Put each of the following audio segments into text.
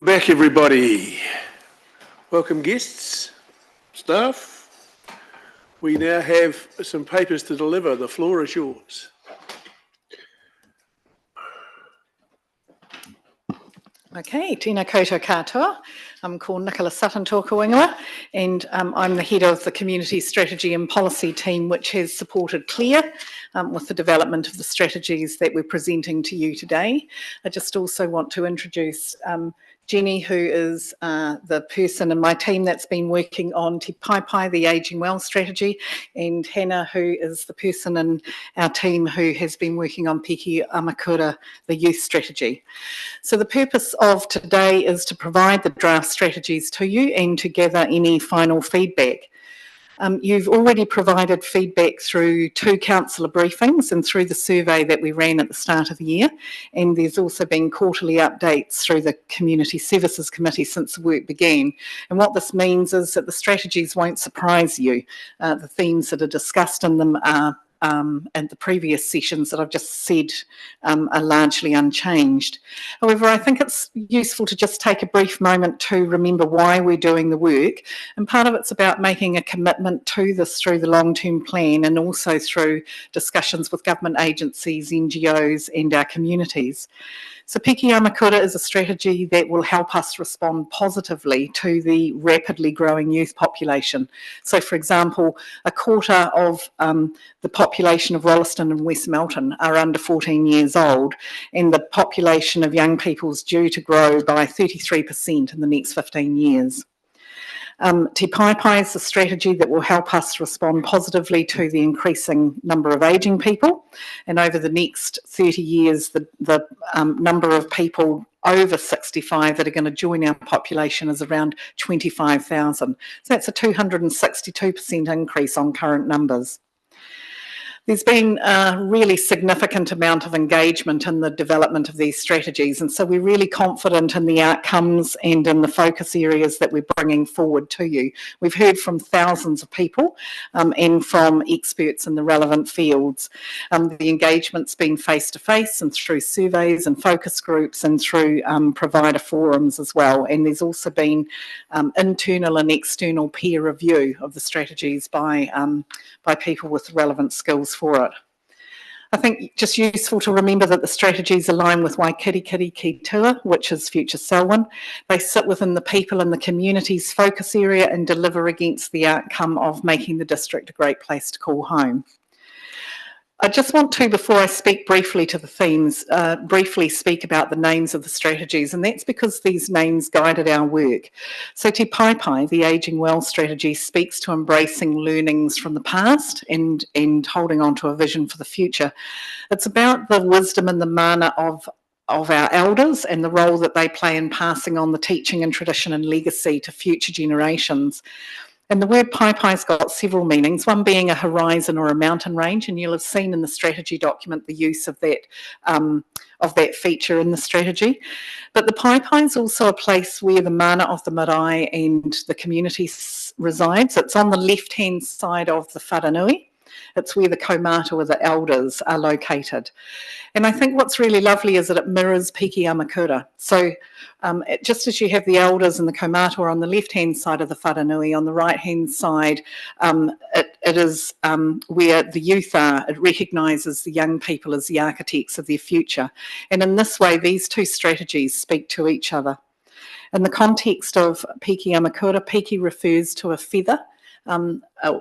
Back, everybody. Welcome guests, staff. We now have some papers to deliver. The floor is yours. Okay, tēnā koutou katoa. I'm called Nicola Sutton Tōkawingawa, and I'm the head of the Community Strategy and Policy team, which has supported CLEAR with the development of the strategies that we're presenting to you today. I just also want to introduce Jenny, who is the person in my team that's been working on Te Paipai, the Ageing Well strategy, and Hannah, who is the person in our team who has been working on Piki Amakura, the youth strategy. So the purpose of today is to provide the draft strategies to you and to gather any final feedback. You've already provided feedback through 2 councillor briefings and through the survey that we ran at the start of the year, and there's also been quarterly updates through the Community Services Committee since the work began. And what this means is that the strategies won't surprise you. The themes that are discussed in them are and the previous sessions that I've just said are largely unchanged. However, I think it's useful to just take a brief moment to remember why we're doing the work, and part of it's about making a commitment to this through the long-term plan and also through discussions with government agencies, NGOs and our communities. So Piki Amakura is a strategy that will help us respond positively to the rapidly growing youth population. So for example, a quarter of the population of Rolleston and West Melton are under 14 years old, and the population of young people is due to grow by 33% in the next 15 years. Te Paipai is a strategy that will help us respond positively to the increasing number of ageing people, and over the next 30 years the number of people over 65 that are going to join our population is around 25,000. So that's a 262% increase on current numbers. There's been a really significant amount of engagement in the development of these strategies, and so we're really confident in the outcomes and in the focus areas that we're bringing forward to you. We've heard from thousands of people and from experts in the relevant fields. The engagement's been face-to-face and through surveys and focus groups and through provider forums as well, and there's also been internal and external peer review of the strategies by people with relevant skills for it. I think just useful to remember that the strategies align with Waikirikiri Ki Tua, which is Future Selwyn. They sit within the people and the community's focus area and deliver against the outcome of making the district a great place to call home. I just want to, before I speak briefly to the themes, briefly speak about the names of the strategies, and that's because these names guided our work. So Te Paipai, the Ageing Well strategy, speaks to embracing learnings from the past and holding on to a vision for the future. It's about the wisdom and the mana of our elders and the role that they play in passing on the teaching and tradition and legacy to future generations. And the word Paipai's got several meanings, one being a horizon or a mountain range, and you'll have seen in the strategy document the use of that feature in the strategy. But the Paipai is also a place where the mana of the marae and the community resides. It's on the left-hand side of the wharanui. It's where the kaumata or the elders are located. And I think what's really lovely is that it mirrors Piki Amakura. So just as you have the elders and the kaumata on the left-hand side of the wharanui, on the right-hand side, it is where the youth are. It recognises the young people as the architects of their future. And in this way, these two strategies speak to each other. In the context of Piki Amakura, Piki refers to a feather,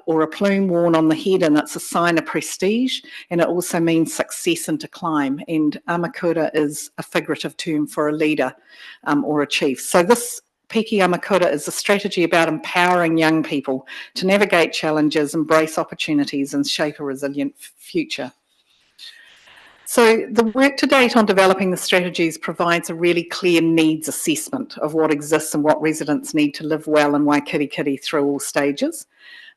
or a plume worn on the head, and it's a sign of prestige, and it also means success and to climb, and Amakura is a figurative term for a leader or a chief. So this Piki Amakura is a strategy about empowering young people to navigate challenges, embrace opportunities and shape a resilient future. So the work to date on developing the strategies provides a really clear needs assessment of what exists and what residents need to live well in Waikirikiri through all stages.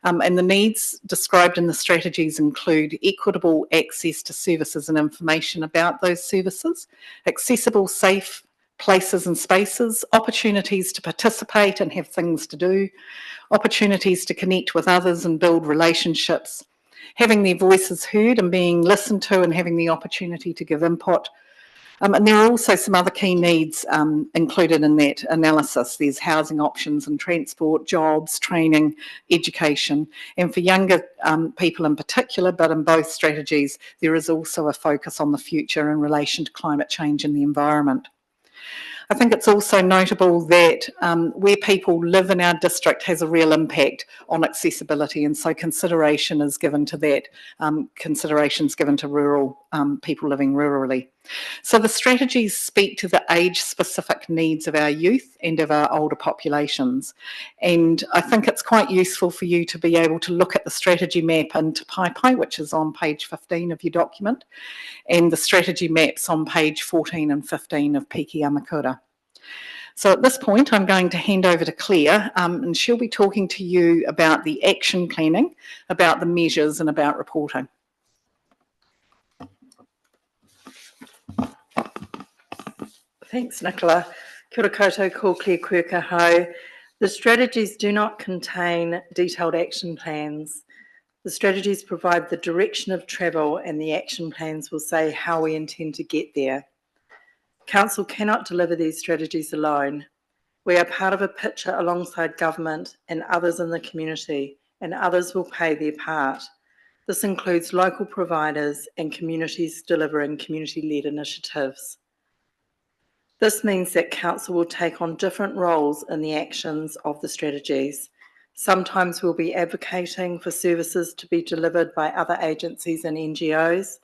And the needs described in the strategies include equitable access to services and information about those services, accessible, safe places and spaces, opportunities to participate and have things to do, opportunities to connect with others and build relationships, having their voices heard and being listened to and having the opportunity to give input, And there are also some other key needs included in that analysis. There's housing options and transport, jobs, training, education. And for younger people in particular, but in both strategies, there is also a focus on the future in relation to climate change and the environment. I think it's also notable that where people live in our district has a real impact on accessibility, and so consideration is given to that, considerations given to rural people living rurally. So the strategies speak to the age-specific needs of our youth and of our older populations, and I think it's quite useful for you to be able to look at the strategy map in Te Pai, which is on page 15 of your document, and the strategy maps on page 14 and 15 of Piki Amakura. So at this point, I'm going to hand over to Claire, and she'll be talking to you about the action planning, about the measures, and about reporting. Thanks, Nicola. Kia ora koutou, ko Claire Quirker ho. The strategies do not contain detailed action plans. The strategies provide the direction of travel, and the action plans will say how we intend to get there. Council cannot deliver these strategies alone. We are part of a picture alongside government and others in the community, and others will play their part. This includes local providers and communities delivering community-led initiatives. This means that Council will take on different roles in the actions of the strategies. Sometimes we'll be advocating for services to be delivered by other agencies and NGOs.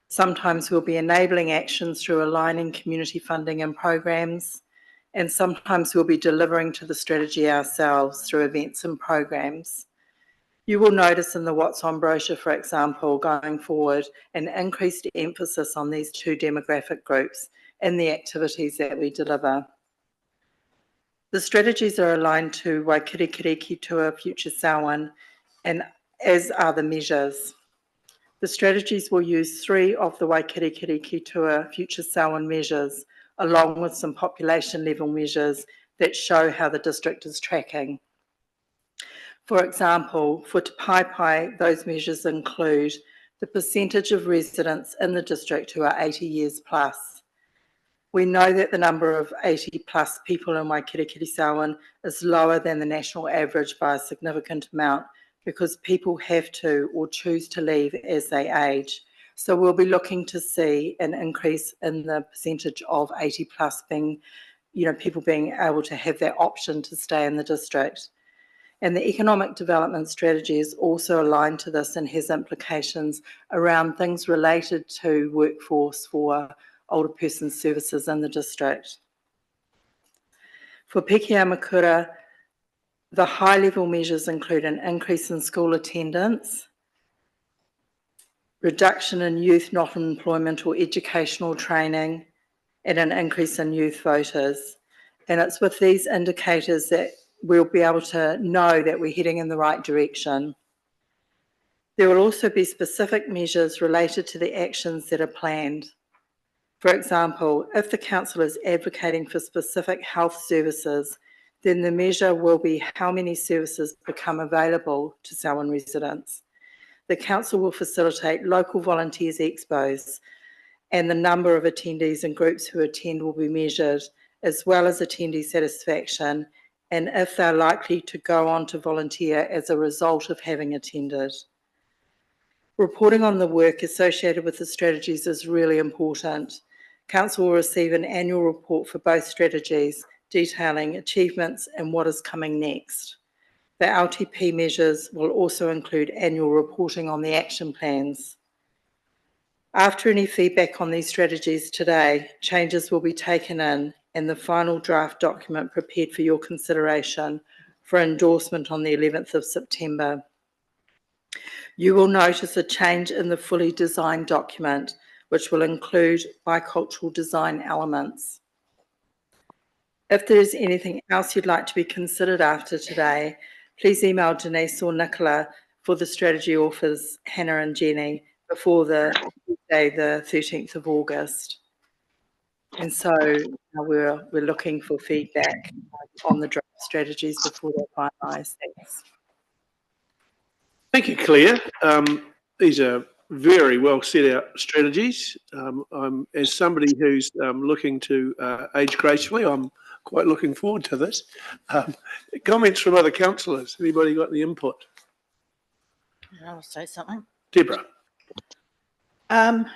Sometimes we'll be enabling actions through aligning community funding and programs. And sometimes we'll be delivering to the strategy ourselves through events and programs. You will notice in the What's On brochure, for example, going forward, an increased emphasis on these two demographic groups in the activities that we deliver. The strategies are aligned to Waikirikiri Ki Tua Future Sawan, and as are the measures. The strategies will use 3 of the Waikirikiri Ki Tua Future Sawan measures, along with some population level measures that show how the district is tracking. For example, for Te Pai, those measures include the percentage of residents in the district who are 80 years plus. We know that the number of 80 plus people in Waikirikiri Sawan is lower than the national average by a significant amount, because people have to or choose to leave as they age. So we'll be looking to see an increase in the percentage of 80 plus being, people being able to have that option to stay in the district. And the economic development strategy is also aligned to this and has implications around things related to workforce for older person services in the district. For Piki Amakura, the high-level measures include an increase in school attendance, reduction in youth not in employment or educational training, and an increase in youth voters. And it's with these indicators that we'll be able to know that we're heading in the right direction. There will also be specific measures related to the actions that are planned. For example, if the council is advocating for specific health services, then the measure will be how many services become available to Sawan residents. The council will facilitate local volunteers expos, and the number of attendees and groups who attend will be measured, as well as attendee satisfaction, and if they're likely to go on to volunteer as a result of having attended. Reporting on the work associated with the strategies is really important. Council will receive an annual report for both strategies, detailing achievements and what is coming next. The LTP measures will also include annual reporting on the action plans. After any feedback on these strategies today, changes will be taken in and the final draft document prepared for your consideration for endorsement on the 11th of September. You will notice a change in the fully designed document, which will include bicultural design elements. If there is anything else you'd like to be considered after today, please email Denise or Nicola for the strategy authors, Hannah and Jenny, before the Tuesday, the 13th of August. And so we're looking for feedback on the draft strategies before they're finalised. Thanks. Thank you, Claire. These are very well set out strategies. As somebody who's looking to age gracefully, I'm quite looking forward to this. Comments from other councillors? Anybody got the input? I'll say something. Deborah.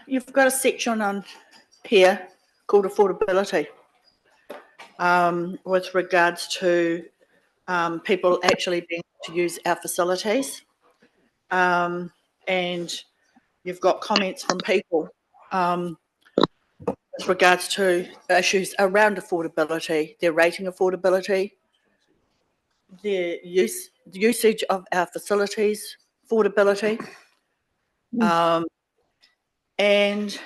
You've got a section on here called affordability with regards to people actually being able to use our facilities. And you've got comments from people with regards to issues around affordability, their rating affordability, their usage of our facilities, affordability. And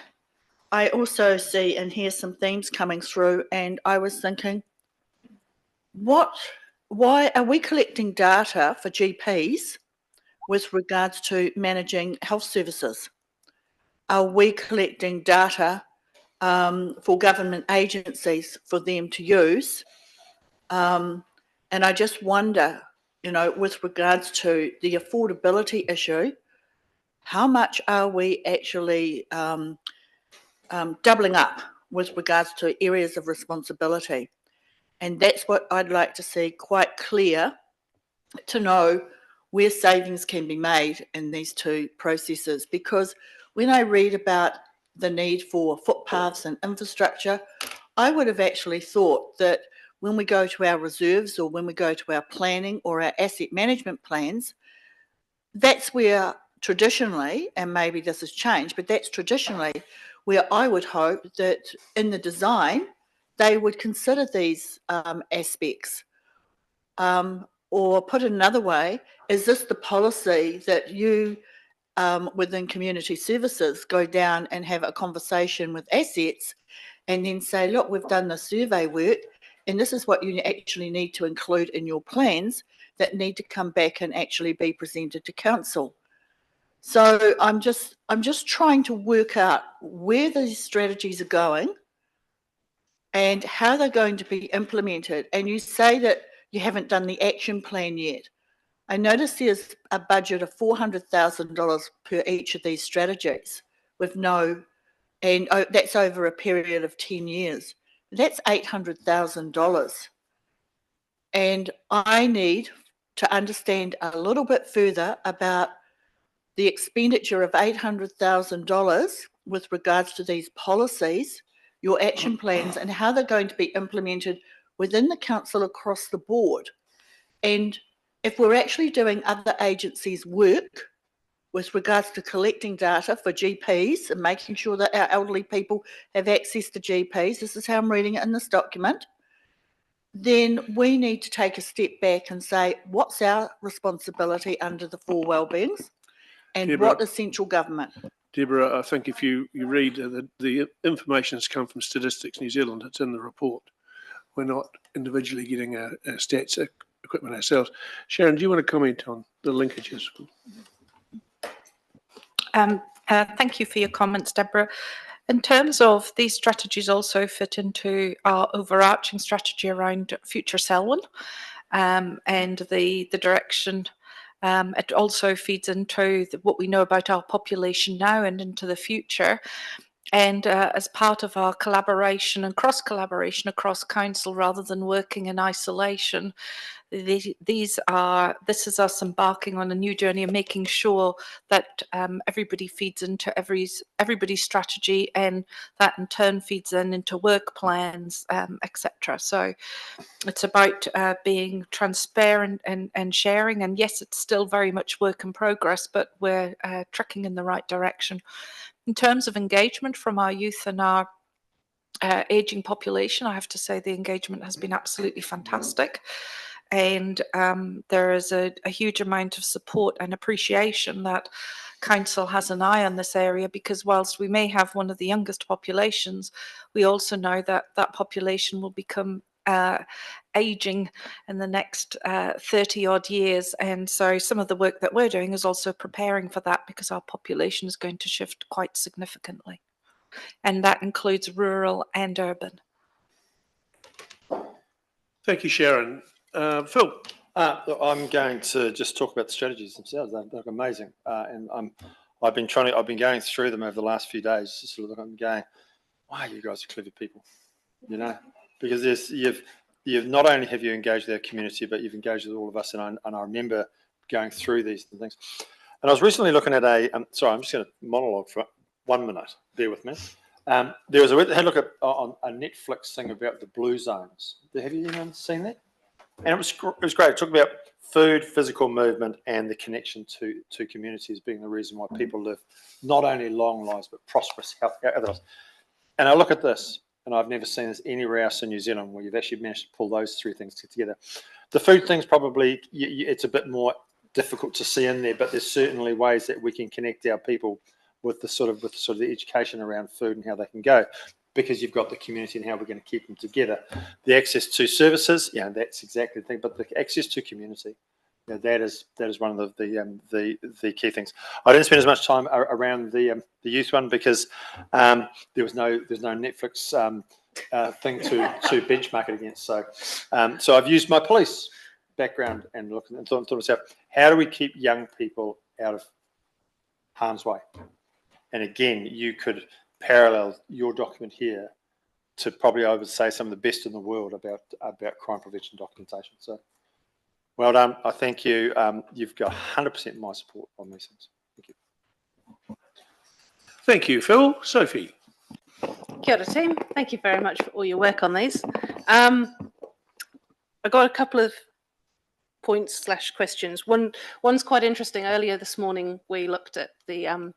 I also see and hear some themes coming through, and I was thinking, why are we collecting data for GPs with regards to managing health services? Are we collecting data for government agencies for them to use? And I just wonder, you know, with regards to the affordability issue, how much are we actually doubling up with regards to areas of responsibility? And that's what I'd like to see quite clear, to know where savings can be made in these two processes. Because when I read about the need for footpaths and infrastructure, I would have actually thought that when we go to our reserves or when we go to our planning or our asset management plans, that's where traditionally, and maybe this has changed, but that's traditionally where I would hope that in the design, they would consider these aspects. Or put it another way, is this the policy that you within community services go down and have a conversation with assets and then say, look, we've done the survey work and this is what you actually need to include in your plans that need to come back and actually be presented to council. So I'm just trying to work out where these strategies are going and how they're going to be implemented. And you say that you haven't done the action plan yet. I notice there's a budget of $400,000 per each of these strategies with no, and that's over a period of 10 years. That's $800,000. And I need to understand a little bit further about the expenditure of $800,000 with regards to these policies, your action plans, and how they're going to be implemented within the council across the board. And if we're actually doing other agencies' work with regards to collecting data for GPs and making sure that our elderly people have access to GPs, this is how I'm reading it in this document, then we need to take a step back and say, what's our responsibility under the four wellbeings and Deborah, what is central government? Deborah, I think if you read the information has come from Statistics New Zealand, it's in the report. We're not individually getting our stats equipment ourselves. Sharon, do you want to comment on the linkages? Thank you for your comments, Deborah. In terms of these strategies also fit into our overarching strategy around future Selwyn and the direction. It also feeds into what we know about our population now and into the future. And as part of our collaboration and cross-collaboration across council, rather than working in isolation, this is us embarking on a new journey and making sure that everybody feeds into everybody's strategy, and that in turn feeds into work plans, etc. So it's about being transparent and sharing. And yes, it's still very much work in progress, but we're tracking in the right direction. In terms of engagement from our youth and our ageing population, I have to say the engagement has been absolutely fantastic. And there is a huge amount of support and appreciation that council has an eye on this area, because whilst we may have one of the youngest populations, we also know that that population will become aging in the next 30 odd years. And so some of the work that we're doing is also preparing for that, because our population is going to shift quite significantly. And that includes rural and urban. Thank you, Sharon. Phil. I'm going to just talk about the strategies themselves. They look amazing. And I've been going through them over the last few days, just sort of looking, going, wow, you guys are clever people, you know, because you've not only have you engaged with our community, but you've engaged with all of us. And I remember going through these things. And I was recently looking at sorry, I'm just going to monologue for 1 minute. Bear with me. Had a look at on a Netflix thing about the blue zones. Have you anyone seen that? And it was great. It talked about food, physical movement, and the connection to communities being the reason why people live not only long lives but prosperous, healthy lives. And I look at this, and I've never seen this anywhere else in New Zealand where you've actually managed to pull those three things together. The food thing's probably it's a bit more difficult to see in there, but there's certainly ways that we can connect our people with the sort of the education around food and how they can go, because you've got the community and how we're going to keep them together. The access to services, that's exactly the thing. But the access to community, that is one of the key things. I didn't spend as much time around the youth one because there's no Netflix thing to benchmark it against. So I've used my police background and looked and thought to myself, how do we keep young people out of harm's way? And again, you could parallel your document here to probably, I would say, some of the best in the world about crime prevention documentation. So well done. I thank you. You've got 100% my support on these things. Thank you. Thank you, Phil. Sophie. Kia ora team. Thank you very much for all your work on these. I got a couple of points/questions. One's quite interesting. Earlier this morning, we looked at the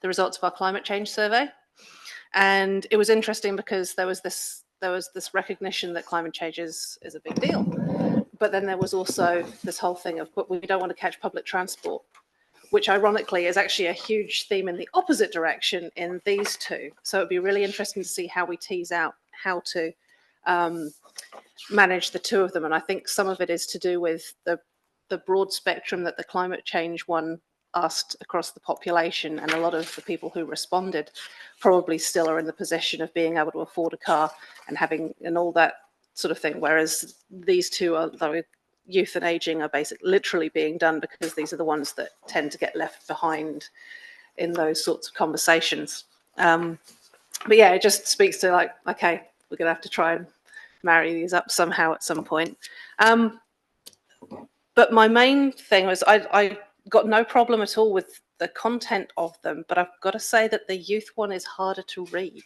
results of our climate change survey, and it was interesting because there was this recognition that climate change is a big deal, but then there was also this whole thing of, but we don't want to catch public transport, which ironically is actually a huge theme in the opposite direction in these two. So it'd be really interesting to see how we tease out how to manage the two of them. And I think some of it is to do with the broad spectrum that the climate change one asked across the population, and a lot of the people who responded probably still are in the position of being able to afford a car and having and all that sort of thing, whereas these two are, like, youth and aging, are basically literally being done because these are the ones that tend to get left behind in those sorts of conversations. But yeah, it just speaks to, like, okay, we're gonna have to try and marry these up somehow at some point. But my main thing was I got no problem at all with the content of them, but I've got to say that the youth one is harder to read.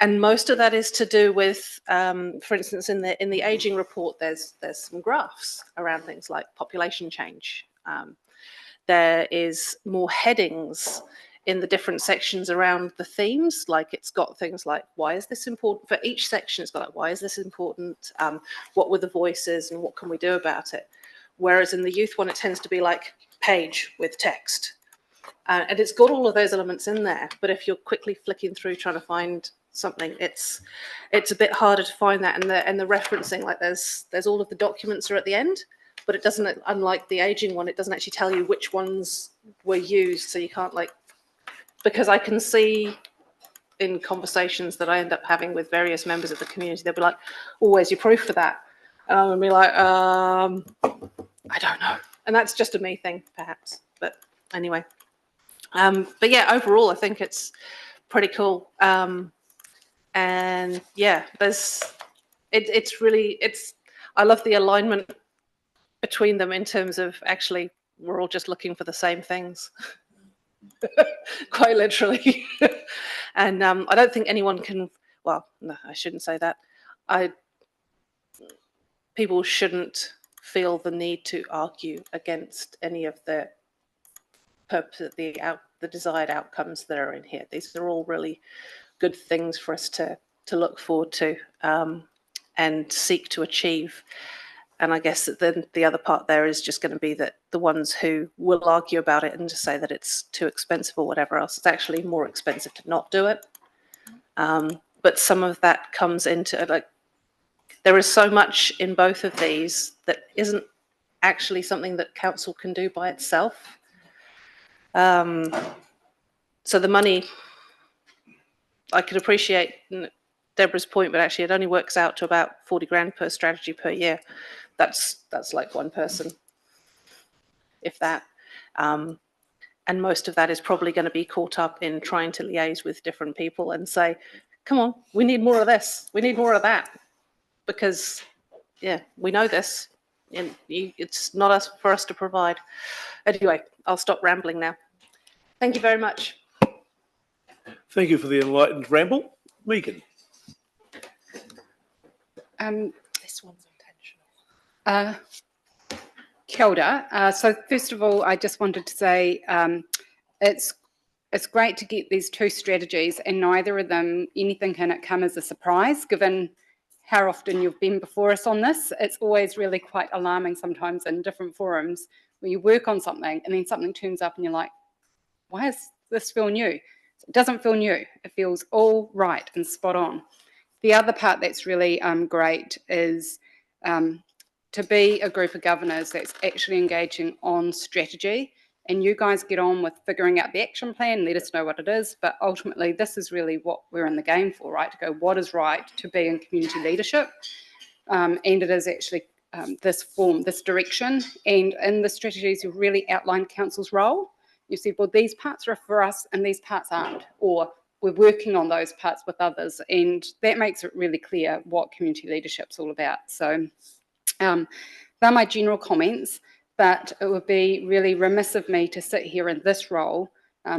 And most of that is to do with, for instance, in the aging report, there's some graphs around things like population change. There is more headings in the different sections around the themes, like it's got things like, why is this important? For each section, it's got like, why is this important? What were the voices and what can we do about it? Whereas in the youth one, it tends to be like page with text. And it's got all of those elements in there, but if you're quickly flicking through trying to find something, it's a bit harder to find that. And the referencing, like there's all of the documents are at the end, but it doesn't, unlike the aging one, it doesn't actually tell you which ones were used, so you can't, like, because I can see in conversations that I end up having with various members of the community, they'll be like, oh, where's your proof for that? And I'm going to be like, I don't know. And that's just a me thing, perhaps. But anyway. But yeah, overall, I think it's pretty cool. And yeah, it's really, I love the alignment between them in terms of actually, we're all just looking for the same things. Quite literally. And I don't think anyone can, well, no, I shouldn't say that. People shouldn't feel the need to argue against any of the purpose, the desired outcomes that are in here. These are all really good things for us to look forward to and seek to achieve. And I guess that then the other part there is just going to be that the ones who will argue about it and just say that it's too expensive or whatever else, it's actually more expensive to not do it. But some of that comes into, like, there is so much in both of these that isn't actually something that council can do by itself. So the money, I could appreciate Deborah's point, but actually it only works out to about 40 grand per strategy per year. That's like one person, if that. And most of that is probably going to be caught up in trying to liaise with different people and say, come on, we need more of this, we need more of that. Because, yeah, we know this, and it's not us for us to provide. Anyway, I'll stop rambling now. Thank you very much. Thank you for the enlightened ramble. Megan. This one's intentional. Kia ora. So first of all, I just wanted to say it's great to get these two strategies, and neither of them, anything in it, come as a surprise, given how often you've been before us on this. It's always really quite alarming sometimes in different forums where you work on something and then something turns up and you're like, why does this feel new? It doesn't feel new. It feels all right and spot on. The other part that's really great is to be a group of governors that's actually engaging on strategy, and you guys get on with figuring out the action plan, let us know what it is, but ultimately this is really what we're in the game for, right? To go, what is right to be in community leadership, and it is actually this direction, and in the strategies you really outlined council's role. You said, well, these parts are for us and these parts aren't, or we're working on those parts with others, and that makes it really clear what community leadership's all about. So they're my general comments, but it would be really remiss of me to sit here in this role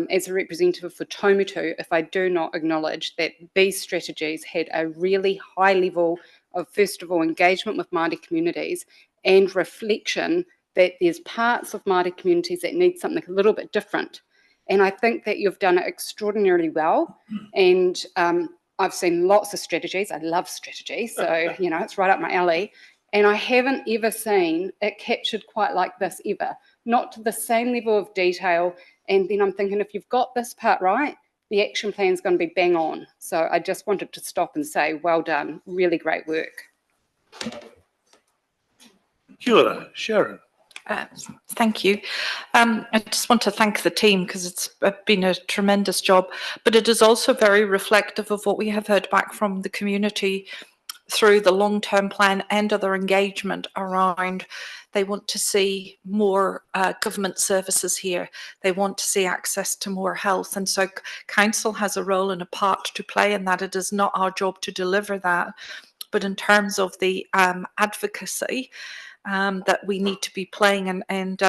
as a representative for Taumutu if I do not acknowledge that these strategies had a really high level of, first of all, engagement with Māori communities and reflection that there's parts of Māori communities that need something a little bit different. And I think that you've done it extraordinarily well. And I've seen lots of strategies. I love strategy, so you know, it's right up my alley. And I haven't ever seen it captured quite like this ever, not to the same level of detail. And then I'm thinking, if you've got this part right, the action plan is going to be bang on. So I just wanted to stop and say, well done, really great work. Kia ora, Sharon. Thank you. I just want to thank the team because it's been a tremendous job, but it is also very reflective of what we have heard back from the community through the long-term plan and other engagement around. They want to see more government services here. They want to see access to more health. And so council has a role and a part to play in that. It is not our job to deliver that. But in terms of the advocacy that we need to be playing, and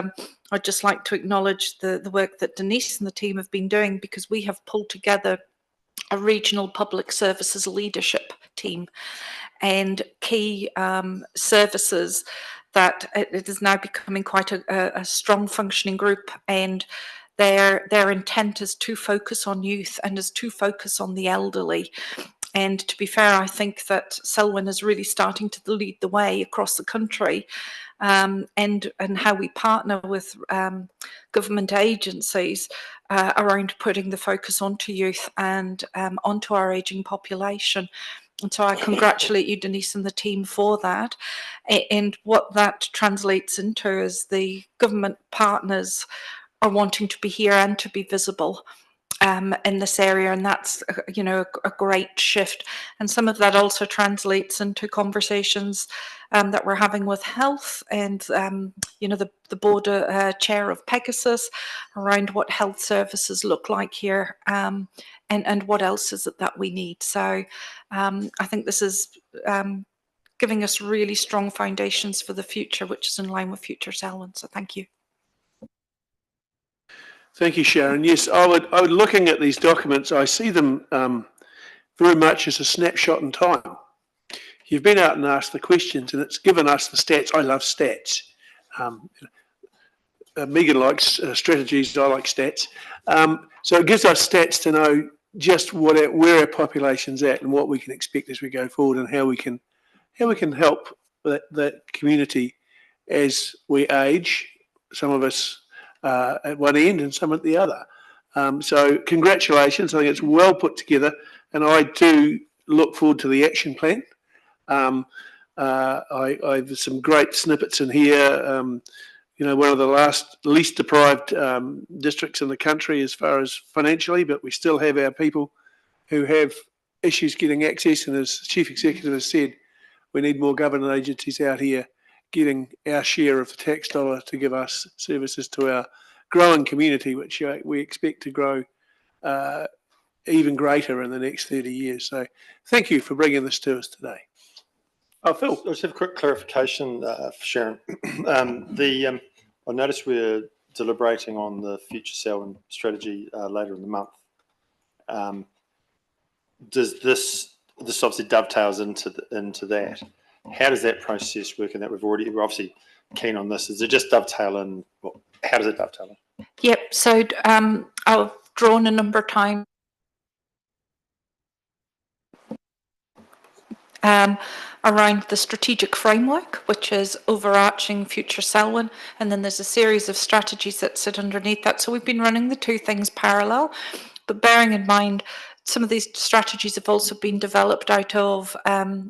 I'd just like to acknowledge the work that Denise and the team have been doing, because we have pulled together a regional public services leadership team and key services that it is now becoming quite a strong functioning group, and their intent is to focus on youth and is to focus on the elderly. And to be fair, I think that Selwyn is really starting to lead the way across the country, and how we partner with government agencies around putting the focus onto youth and onto our ageing population. And so I congratulate you, Denise, and the team for that. And what that translates into is the government partners are wanting to be here and to be visible in this area, and that's you know, a great shift. And some of that also translates into conversations that we're having with health and you know, the board chair of Pegasus around what health services look like here, and what else is it that we need. So I think this is giving us really strong foundations for the future, which is in line with future Selwyn. So thank you. Thank you, Sharon. Yes, I would looking at these documents, I see them very much as a snapshot in time. You've been out and asked the questions, and it's given us the stats. I love stats. Megan likes strategies. I like stats. So it gives us stats to know just where our population's at and what we can expect as we go forward, and how we can help that community as we age. Some of us at one end and some at the other. So congratulations. I think it's well put together, and I do look forward to the action plan. There's some great snippets in here. You know, one of the least deprived districts in the country as far as financially, but we still have our people who have issues getting access. And as the Chief Executive has said, we need more government agencies out here getting our share of the tax dollar to give us services to growing community, which we expect to grow even greater in the next 30 years. So thank you for bringing this to us today. Oh, Phil. I just have a quick clarification for Sharon. I noticed we're deliberating on the future Selwyn strategy later in the month. Does this obviously dovetails into that? How does that process work? And that we're obviously keen on this. Is it just dovetail in? Well, how does it dovetail in? Yep. So I've drawn a number of times around the strategic framework, which is overarching Future Selwyn, and then there's a series of strategies that sit underneath that. So we've been running the two things parallel, but bearing in mind some of these strategies have also been developed out of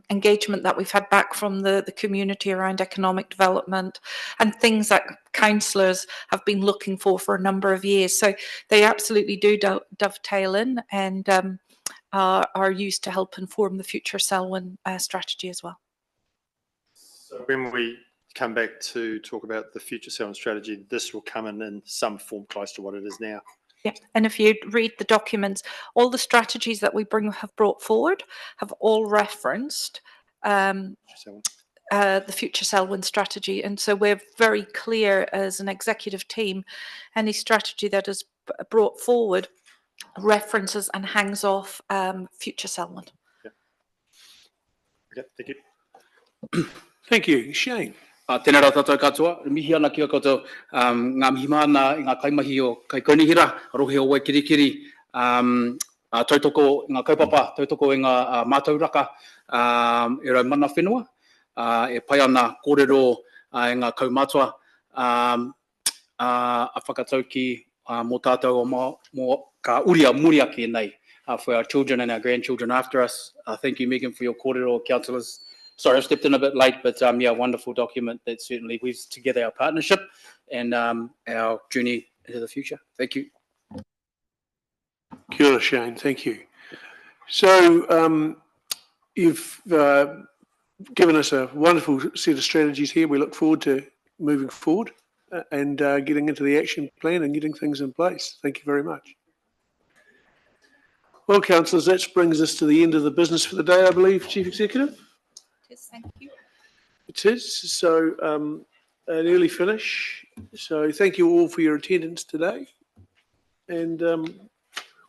engagement that we've had back from the community around economic development and things that councillors have been looking for a number of years. So they absolutely do dovetail in and are used to help inform the Future Selwyn strategy as well. So when we come back to talk about the Future Selwyn strategy, this will come in some form close to what it is now. Yeah, and if you read the documents, all the strategies that we have brought forward have all referenced the Future Selwyn strategy. And so we're very clear as an executive team, any strategy that is brought forward references and hangs off Future Selwyn. Yeah. Okay, thank you. Thank you. Shane. Tēnā rau tātou katoa, mihi ana kia koutou ngā mihi mana i ngā kaimahi o kai konihira, rohe o Waikirikiri, tautoko ngā kaupapa, tautoko i ngā mātauraka, e rau mana whenua, e pai ana kōrero i ngā kaumātua, a whakatau ki mō tātou o mō ka uria muria ki nei for our children and our grandchildren after us. Thank you, Megan, for your kōrero, councillors. Sorry, I stepped in a bit late, but yeah, wonderful document that certainly weaves together our partnership and our journey into the future. Thank you. Kia ora, Shane. Thank you. So you've given us a wonderful set of strategies here. We look forward to moving forward and getting into the action plan and getting things in place. Thank you very much. Well, councillors, that brings us to the end of the business for the day, I believe, Chief Executive. Yes, thank you. It is. So an early finish. So thank you all for your attendance today. And